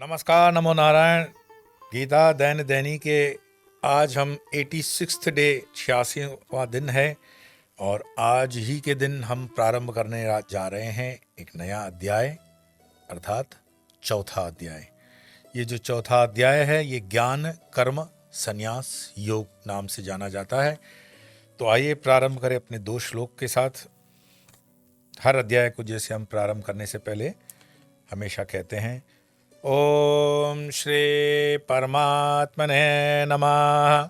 नमस्कार, नमो नारायण। गीता दैन्य दैनी के आज हम 86th डे 86वां दिन है और आज ही के दिन हम प्रारंभ करने जा रहे हैं एक नया अध्याय अर्थात चौथा अध्याय। ये जो चौथा अध्याय है ये ज्ञान कर्म संन्यास योग नाम से जाना जाता है। तो आइए प्रारंभ करें अपने 2 श्लोक के साथ। हर अध्याय को जैसे हम प्रारंभ करने से पहले हमेशा कहते हैं ओम श्री परमात्मने नमः।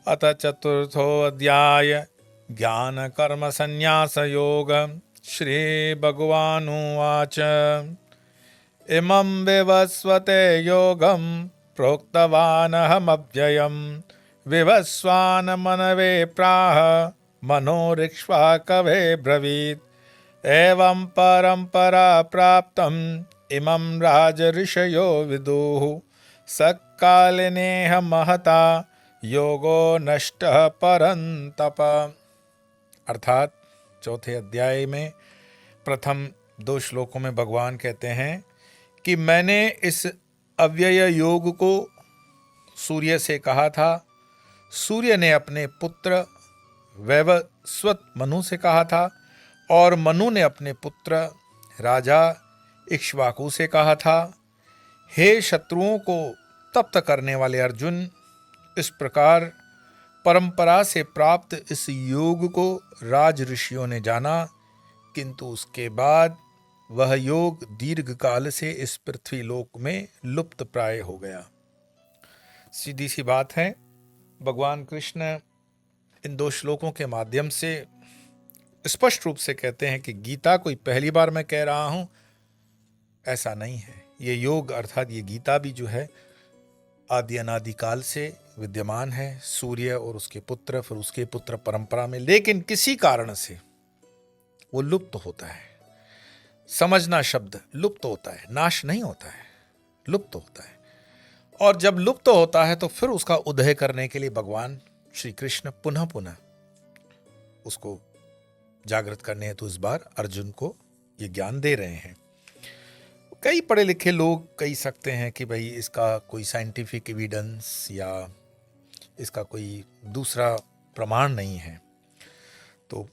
अथ चतुर्थो अध्याय ज्ञान कर्म संन्यास योग। श्री भगवानुवाच इमं विवस्वते योगं प्रोक्तवानहमव्ययं विवस्वान् मनवे प्राह मनोरिक्ष्वाकवे ब्रवीत् एवं परंपरा प्राप्तम् इमं राजऋषयो विदुः सकालिनेह महता योगो नष्टः परन्तप। अर्थात चौथे अध्याय में प्रथम 2 श्लोकों में भगवान कहते हैं कि मैंने इस अव्यय योग को सूर्य से कहा था, सूर्य ने अपने पुत्र वैवस्वत मनु से कहा था और मनु ने अपने पुत्र राजा इक्ष्वाकु से कहा था। हे शत्रुओं को तप्त करने वाले अर्जुन, इस प्रकार परंपरा से प्राप्त इस योग को राज ऋषियों ने जाना, किंतु उसके बाद वह योग दीर्घ काल से इस पृथ्वी लोक में लुप्त प्राय हो गया। सीधी सी बात है, भगवान कृष्ण इन 2 श्लोकों के माध्यम से स्पष्ट रूप से कहते हैं कि गीता कोई पहली बार मैं कह रहा हूं, ऐसा नहीं है। ये योग अर्थात ये गीता भी जो है आदि अनादिकाल से विद्यमान है। सूर्य और उसके पुत्र, फिर उसके पुत्र परंपरा में, लेकिन किसी कारण से वो लुप्त होता है। समझना शब्द, लुप्त होता है, नाश नहीं होता है, लुप्त होता है। और जब लुप्त होता है तो फिर उसका उदय करने के लिए भगवान श्री कृष्ण पुनः पुनः उसको जागृत करने हेतु इस बार अर्जुन को ये ज्ञान दे रहे हैं। कई पढ़े लिखे लोग कह सकते हैं कि भाई इसका कोई साइंटिफिक एविडेंस या इसका कोई दूसरा प्रमाण नहीं है, तो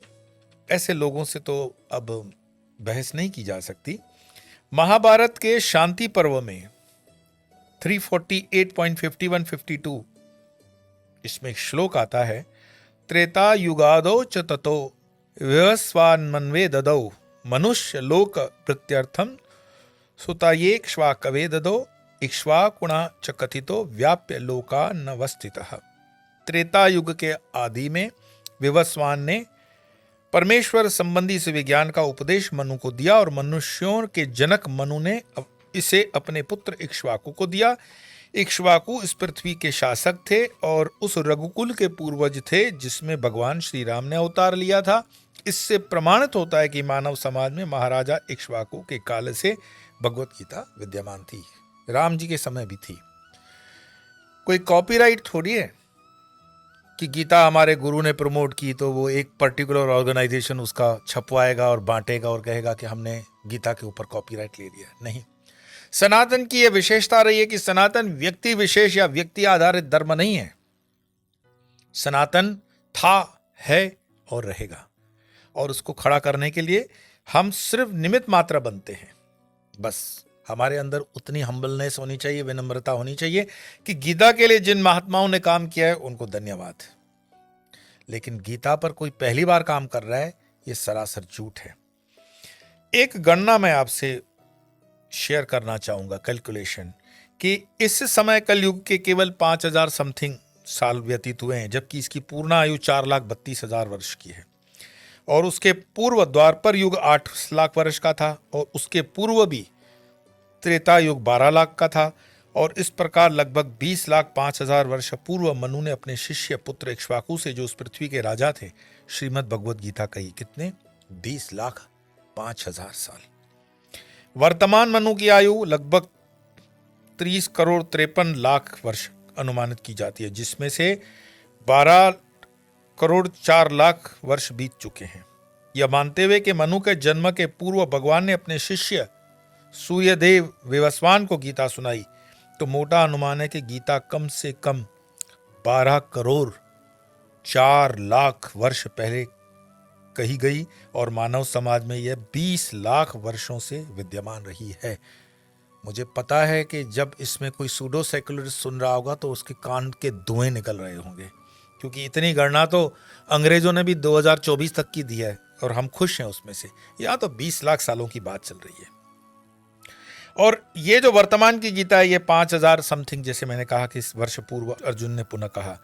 ऐसे लोगों से तो अब बहस नहीं की जा सकती। महाभारत के शांति पर्व में 348.51-52 इसमें एक श्लोक आता है, त्रेता युगादो च ततो विवस्वान्मन्वे ददौ मनुष्य लोक प्रत्यर्थम सुतायेक्ष्वाकवे ददौ इक्ष्वाकुणा च कथितो व्याप्य लोका नवस्थितः। त्रेता युग के आदि में विवस्वान ने परमेश्वर संबंधी से विज्ञान का उपदेश मनु को दिया और मनुष्यों के जनक मनु ने इसे अपने पुत्र इक्ष्वाकु को दिया। इक्ष्वाकु इस पृथ्वी के शासक थे और उस रघुकुल के पूर्वज थे जिसमें भगवान श्री राम ने अवतार लिया था। इससे प्रमाणित होता है कि मानव समाज में महाराजा इक्ष्वाकु के काल से भगवत गीता विद्यमान थी, राम जी के समय भी थी। कोई कॉपीराइट थोड़ी है कि गीता हमारे गुरु ने प्रमोट की तो वो एक पर्टिकुलर ऑर्गेनाइजेशन उसका छपवाएगा और बांटेगा और कहेगा कि हमने गीता के ऊपर कॉपीराइट ले लिया। नहीं, सनातन की यह विशेषता रही है कि सनातन व्यक्ति विशेष या व्यक्ति आधारित धर्म नहीं है। सनातन था, है और रहेगा, और उसको खड़ा करने के लिए हम सिर्फ निमित्त मात्र बनते हैं। बस हमारे अंदर उतनी हम्बलनेस होनी चाहिए, विनम्रता होनी चाहिए कि गीता के लिए जिन महात्माओं ने काम किया है उनको धन्यवाद। लेकिन गीता पर कोई पहली बार काम कर रहा है, ये सरासर झूठ है। एक गणना मैं आपसे शेयर करना चाहूंगा, कैलकुलेशन, कि इस समय कलयुग के केवल 5000 समथिंग साल व्यतीत हुए हैं, जबकि इसकी पूर्ण आयु 4,32,000 वर्ष की है। और उसके पूर्व द्वापर युग 8 लाख वर्ष का था और उसके पूर्व भी त्रेता युग 12 लाख का था। और इस प्रकार लगभग 20,05,000 वर्ष पूर्व मनु ने अपने शिष्य पुत्र इक्ष्वाकु से, जो उस पृथ्वी के राजा थे, श्रीमद् भगवत गीता कही। कितने? 20,05,000 साल। वर्तमान मनु की आयु लगभग 30 करोड़ 53 लाख वर्ष अनुमानित की जाती है, जिसमें से 12 करोड़ 4 लाख वर्ष बीत चुके हैं। यह मानते हुए कि मनु के जन्म के पूर्व भगवान ने अपने शिष्य सूर्यदेव विवस्वान को गीता सुनाई तो मोटा अनुमान है कि गीता कम से कम 12 करोड़ 4 लाख वर्ष पहले कही गई और मानव समाज में यह 20 लाख वर्षों से विद्यमान रही है। मुझे पता है कि जब इसमें कोई सूडो सेकुलरिस्ट सुन रहा होगा तो उसके कान के धुएं निकल रहे होंगे, क्योंकि इतनी गणना तो अंग्रेजों ने भी 2024 तक की दी है और हम खुश हैं उसमें से। यहाँ तो 20 लाख सालों की बात चल रही है। और ये जो वर्तमान की गीता है ये 5000 समथिंग, जैसे मैंने कहा कि इस वर्ष पूर्व अर्जुन ने पुनः कहा,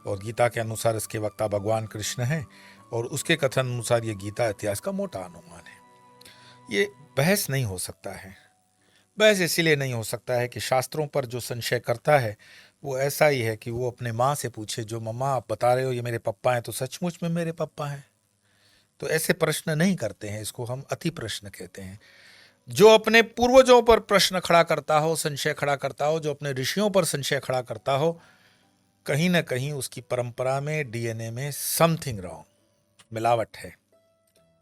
और गीता के अनुसार इसके वक्ता भगवान कृष्ण हैं और उसके कथन अनुसार ये गीता इतिहास का मोटा अनुमान है। ये बहस नहीं हो सकता है। बहस इसीलिए नहीं हो सकता है कि शास्त्रों पर जो संशय करता है वो ऐसा ही है कि वो अपने माँ से पूछे, जो मम्मा आप बता रहे हो ये मेरे पप्पा हैं, तो सचमुच में मेरे पप्पा हैं? तो ऐसे प्रश्न नहीं करते हैं, इसको हम अति प्रश्न कहते हैं। जो अपने पूर्वजों पर प्रश्न खड़ा करता हो, संशय खड़ा करता हो, जो अपने ऋषियों पर संशय खड़ा करता हो, कहीं ना कहीं उसकी परंपरा में, डीएनए में समथिंग रॉन्ग, मिलावट है।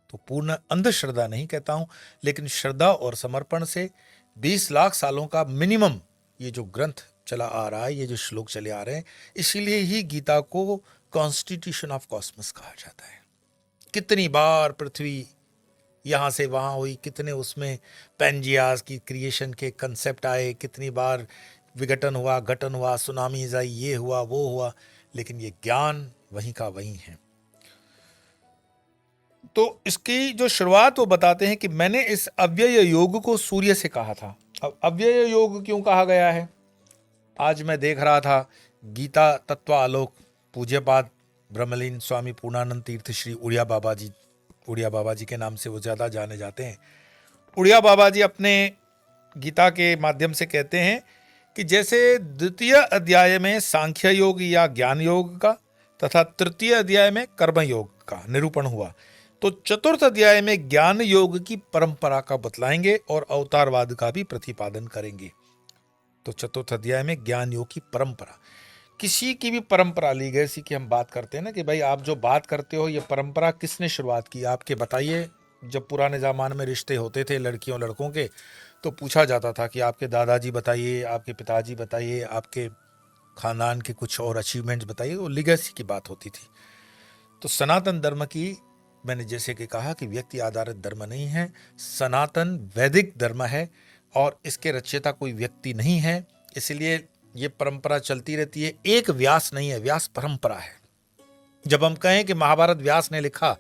तो पूर्ण अंधश्रद्धा नहीं कहता हूं, लेकिन श्रद्धा और समर्पण से 20 लाख सालों का मिनिमम ये जो ग्रंथ चला आ रहा है, ये जो श्लोक चले आ रहे हैं, इसीलिए ही गीता को कॉन्स्टिट्यूशन ऑफ कॉस्मस कहा जाता है। कितनी बार पृथ्वी यहाँ से वहाँ हुई, कितने उसमें पेंजियास की क्रिएशन के कंसेप्ट आए, कितनी बार विघटन हुआ, घटन हुआ, सुनामीज आई, ये हुआ वो हुआ, लेकिन ये ज्ञान वहीं का वहीं है। तो इसकी जो शुरुआत वो बताते हैं कि मैंने इस अव्यय योग को सूर्य से कहा था। अब अव्यय योग क्यों कहा गया है? आज मैं देख रहा था गीता तत्वालोक पूज्यपाद ब्रह्मलीन स्वामी पूर्णानंद तीर्थ श्री उड़िया बाबा जी के नाम से वो ज़्यादा जाने जाते हैं। उड़िया बाबा जी अपने गीता के माध्यम से कहते हैं कि जैसे द्वितीय अध्याय में सांख्य योग या ज्ञान योग का तथा तृतीय अध्याय में कर्म योग का निरूपण हुआ, तो चतुर्थ अध्याय में ज्ञान योग की परंपरा का बतलाएंगे और अवतारवाद का भी प्रतिपादन करेंगे। तो चतुर्थ अध्याय में ज्ञान योग की परंपरा, किसी की भी परंपरा ली गई, इसी की हम बात करते हैं ना कि भाई आप जो बात करते हो ये परंपरा किसने शुरुआत की, आपके बताइए। जब पुराने ज़माने में रिश्ते होते थे लड़कियों लड़कों के, तो पूछा जाता था कि आपके दादाजी बताइए, आपके पिताजी बताइए, आपके खानदान के कुछ और अचीवमेंट्स बताइए, वो लीगेसी की बात होती थी। तो सनातन धर्म की, मैंने जैसे कि कहा कि व्यक्ति आधारित धर्म नहीं है, सनातन वैदिक धर्म है और इसके रचयिता कोई व्यक्ति नहीं है, इसलिए ये परंपरा चलती रहती है। एक व्यास नहीं है, व्यास परंपरा है। जब हम कहें कि महाभारत व्यास ने लिखा,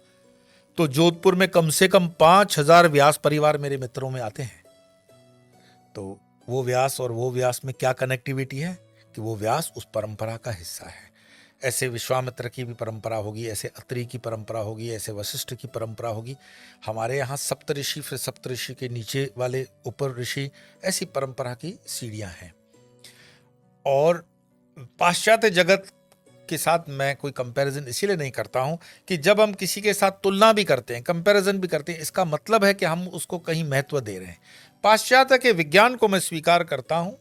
तो जोधपुर में कम से कम 5000 व्यास परिवार मेरे मित्रों में आते हैं। तो वो व्यास और वो व्यास में क्या कनेक्टिविटी है कि वो व्यास उस परंपरा का हिस्सा है। ऐसे विश्वामित्र की भी परंपरा होगी, ऐसे अत्रि की परंपरा होगी, ऐसे वशिष्ठ की परंपरा होगी। हमारे यहाँ सप्तऋषि, फिर सप्तऋषि के नीचे वाले ऊपर ऋषि, ऐसी परंपरा की सीढ़ियां हैं। और पाश्चात्य जगत के साथ मैं कोई कंपैरिजन इसीलिए नहीं करता हूं कि जब हम किसी के साथ तुलना भी करते हैं, कंपैरिजन भी करते हैं, इसका मतलब है कि हम उसको कहीं महत्व दे रहे हैं। पाश्चात्य के विज्ञान को मैं स्वीकार करता हूं,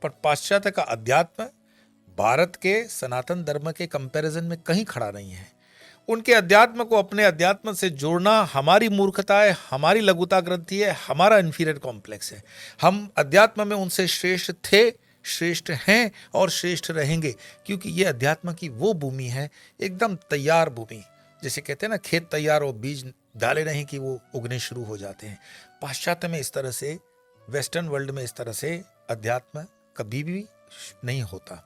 पर पाश्चात्य का अध्यात्म भारत के सनातन धर्म के कंपैरिजन में कहीं खड़ा नहीं है। उनके अध्यात्म को अपने अध्यात्म से जोड़ना हमारी मूर्खता है, हमारी लघुता ग्रंथि है, हमारा इन्फीरियर कॉम्प्लेक्स है। हम अध्यात्म में उनसे श्रेष्ठ थे, श्रेष्ठ हैं और श्रेष्ठ रहेंगे, क्योंकि ये अध्यात्म की वो भूमि है, एकदम तैयार भूमि। जैसे कहते हैं ना, खेत तैयार हो, बीज डाले नहीं कि वो उगने शुरू हो जाते हैं। पाश्चात्य में इस तरह से, वेस्टर्न वर्ल्ड में इस तरह से अध्यात्म कभी भी नहीं होता,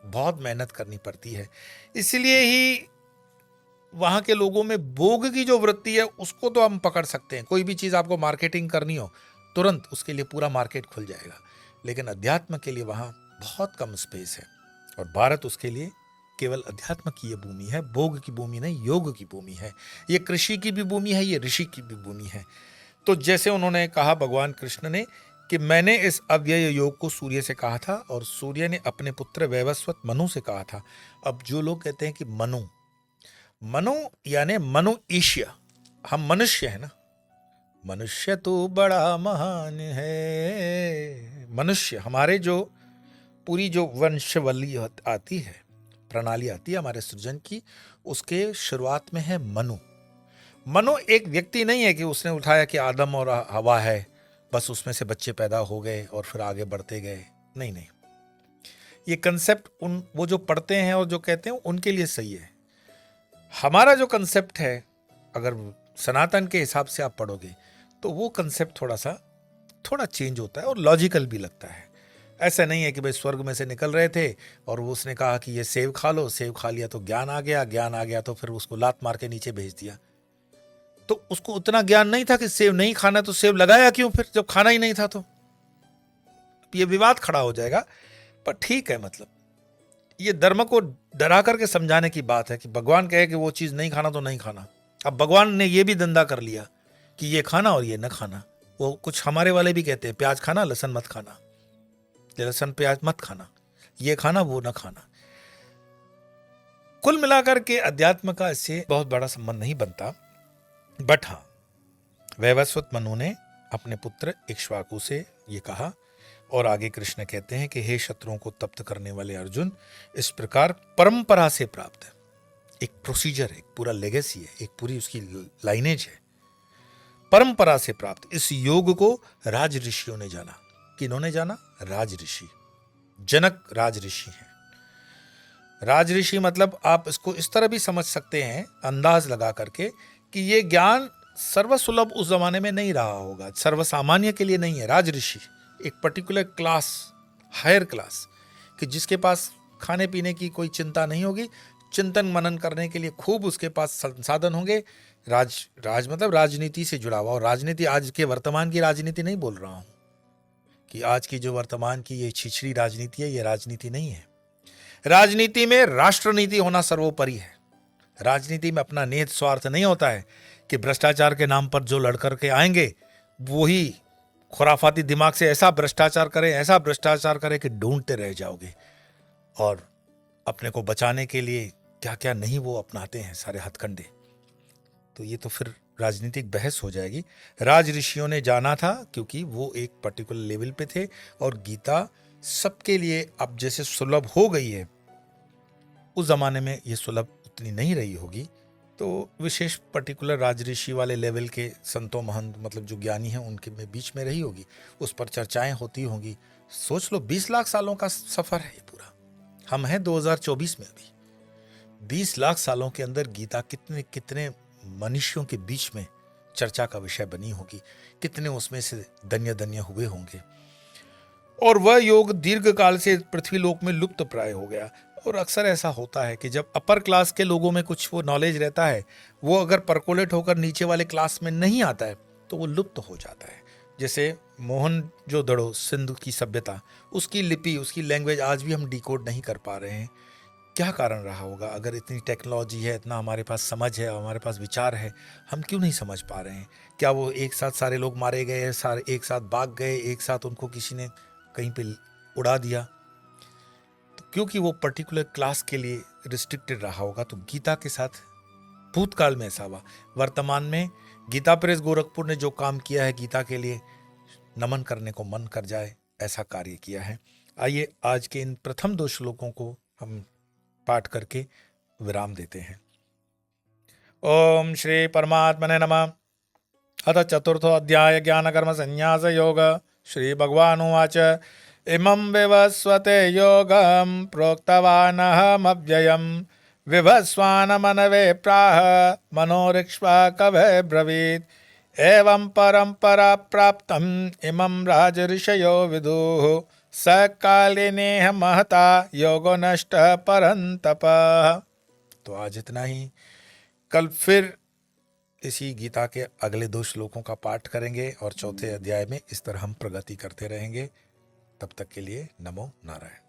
बहुत मेहनत करनी पड़ती है। इसलिए ही वहाँ के लोगों में भोग की जो वृत्ति है उसको तो हम पकड़ सकते हैं। कोई भी चीज़ आपको मार्केटिंग करनी हो, तुरंत उसके लिए पूरा मार्केट खुल जाएगा, लेकिन अध्यात्म के लिए वहाँ बहुत कम स्पेस है। और भारत उसके लिए केवल अध्यात्म की ये भूमि है, भोग की भूमि नहीं, योग की भूमि है। ये कृषि की भी भूमि है, ये ऋषि की भी भूमि है। तो जैसे उन्होंने कहा भगवान कृष्ण ने कि मैंने इस अव्यय योग को सूर्य से कहा था और सूर्य ने अपने पुत्र वैवस्वत मनु से कहा था। अब जो लोग कहते हैं कि मनु यानी मनु ईश्य, हम मनुष्य है ना, मनुष्य तो बड़ा महान है। मनुष्य, हमारे जो पूरी जो वंशवली आती है, प्रणाली आती है हमारे सृजन की, उसके शुरुआत में है मनु। मनु एक व्यक्ति नहीं है कि उसने उठाया कि आदम और हवा है बस उसमें से बच्चे पैदा हो गए और फिर आगे बढ़ते गए। नहीं नहीं, ये कंसेप्ट वो जो पढ़ते हैं और जो कहते हैं उनके लिए सही है। हमारा जो कंसेप्ट है, अगर सनातन के हिसाब से आप पढ़ोगे तो वो कंसेप्ट थोड़ा चेंज होता है और लॉजिकल भी लगता है। ऐसा नहीं है कि भाई स्वर्ग में से निकल रहे थे और वो उसने कहा कि ये सेब खा लो, सेब खा लिया तो ज्ञान आ गया, ज्ञान आ गया तो फिर उसको लात मार के नीचे भेज दिया। तो उसको उतना ज्ञान नहीं था कि सेब नहीं खाना, तो सेब लगाया क्यों फिर जब खाना ही नहीं था? तो ये विवाद खड़ा हो जाएगा। पर ठीक है, मतलब ये धर्म को डरा करके समझाने की बात है कि भगवान कहे कि वो चीज नहीं खाना तो नहीं खाना। अब भगवान ने ये भी धंधा कर लिया कि ये खाना और ये न खाना। वो कुछ हमारे वाले भी कहते हैं प्याज खाना, लहसुन मत खाना, लहसुन प्याज मत खाना, ये खाना वो न खाना। कुल मिलाकर के अध्यात्म का इससे बहुत बड़ा संबंध नहीं बनता। बट हाँ, वैवस्वत मनु ने अपने पुत्र इक्ष्वाकु से ये कहा और आगे कृष्ण कहते हैं कि हे शत्रुओं को तप्त करने वाले अर्जुन, इस प्रकार परंपरा से प्राप्त है, एक प्रोसीजर है, एक पूरा लेगेसी है, एक पूरी उसकी लाइनेज है, परंपरा से प्राप्त इस योग को राज ऋषियों ने जाना। किन्होंने जाना? राज ऋषि। जनक राज ऋषि हैं। राज ऋषि मतलब आप इसको इस तरह भी समझ सकते हैं अंदाज लगा करके कि ये ज्ञान सर्वसुलभ उस जमाने में नहीं रहा होगा, सर्वसामान्य के लिए नहीं है। राज ऋषि एक पर्टिकुलर क्लास, हायर क्लास, कि जिसके पास खाने पीने की कोई चिंता नहीं होगी, चिंतन मनन करने के लिए खूब उसके पास संसाधन होंगे। राज मतलब राजनीति से जुड़ा हुआ। और राजनीति आज के वर्तमान की राजनीति नहीं बोल रहा हूं कि आज की जो वर्तमान की ये छिछड़ी राजनीति है, ये राजनीति नहीं है। राजनीति में राष्ट्रनीति होना सर्वोपरि है। राजनीति में अपना निहित स्वार्थ नहीं होता है कि भ्रष्टाचार के नाम पर जो लड़कर के आएंगे वो ही खुराफाती दिमाग से ऐसा भ्रष्टाचार करें कि ढूंढते रह जाओगे। और अपने को बचाने के लिए क्या क्या नहीं वो अपनाते हैं सारे हथकंडे। तो ये तो फिर राजनीतिक बहस हो जाएगी। राज ऋषियों ने जाना था क्योंकि वो एक पर्टिकुलर लेवल पे थे और गीता सबके लिए अब जैसे सुलभ हो गई है, उस जमाने में ये सुलभ उतनी नहीं रही होगी। तो विशेष पर्टिकुलर राजऋषि वाले लेवल के संतों महंत मतलब जो ज्ञानी हैं उनके में बीच में रही होगी, उस पर चर्चाएं होती होंगी। सोच लो 20 लाख सालों का सफर है ये पूरा। हम हैं 2024 में, अभी 20 लाख सालों के अंदर गीता कितने कितने मनुष्यों के बीच में चर्चा का विषय बनी होगी, कितने उसमें से धन्य धन्य हुए होंगे। और वह योग दीर्घ काल से पृथ्वी लोक में लुप्त प्राय हो गया। और अक्सर ऐसा होता है कि जब अपर क्लास के लोगों में कुछ वो नॉलेज रहता है, वो अगर परकोलेट होकर नीचे वाले क्लास में नहीं आता है तो वो लुप्त हो जाता है। जैसे मोहनजोदड़ो सिंधु की सभ्यता, उसकी लिपि, उसकी लैंग्वेज आज भी हम डिकोड नहीं कर पा रहे हैं। क्या कारण रहा होगा? अगर इतनी टेक्नोलॉजी है, इतना हमारे पास समझ है, हमारे पास विचार है, हम क्यों नहीं समझ पा रहे हैं? क्या वो एक साथ सारे लोग मारे गए, सारे एक साथ भाग गए, एक साथ उनको किसी ने कहीं पे उड़ा दिया? तो क्योंकि वो पर्टिकुलर क्लास के लिए रिस्ट्रिक्टेड रहा होगा। तो गीता के साथ भूतकाल में ऐसा हुआ। वर्तमान में गीता प्रेस गोरखपुर ने जो काम किया है गीता के लिए, नमन करने को मन कर जाए ऐसा कार्य किया है। आइए आज के इन प्रथम 2 श्लोकों को हम पाठ करके विराम देते हैं। ओम श्री परमात्मने नमः। अथ चतुर्थो अध्याय ज्ञान कर्म संन्यास योग। श्री भगवानुवाच इमं विवस्वते योगं प्रोक्तवानहमव्ययं विभस्वानमनवे प्राह मनोरिक्ष्वा कवे ब्रवीत् एवं परंपरा प्राप्तम् इमं राजऋषयो विदुः सकालिनेह महता योगो नष्टः परन्तपः। तो आज इतना ही। कल फिर इसी गीता के अगले 2 श्लोकों का पाठ करेंगे और चौथे अध्याय में इस तरह हम प्रगति करते रहेंगे। तब तक के लिए नमो नारायण।